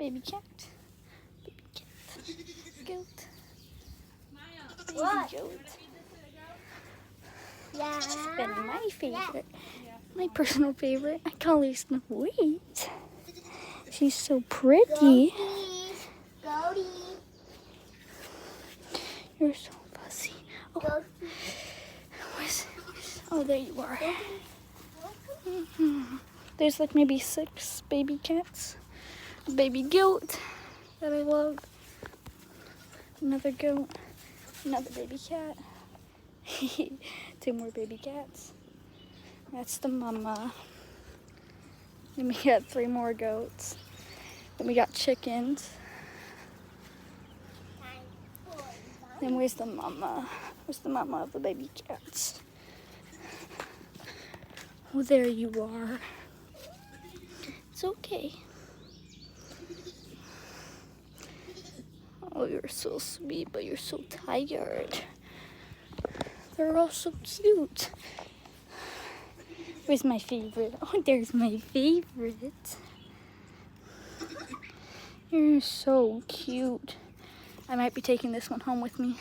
Baby cat. Baby cat. Goat. Baby What? goat. Yeah. Then my favorite. My personal favorite. I call her Snow White. She's so pretty. Goaties. Goaties. You're so fussy. Oh, Goaties. oh, there you are. There's like maybe 6 baby cats. A baby goat that I love. Another goat. Another baby cat. 2 more baby cats. That's the mama. Then we got 3 more goats. Then we got chickens. Then where's the mama? Where's the mama of the baby cats? Oh, there you are. It's okay. Oh, you're so sweet, but you're so tired. They're all so cute. Where's my favorite? Oh, there's my favorite. You're so cute. I might be taking this one home with me.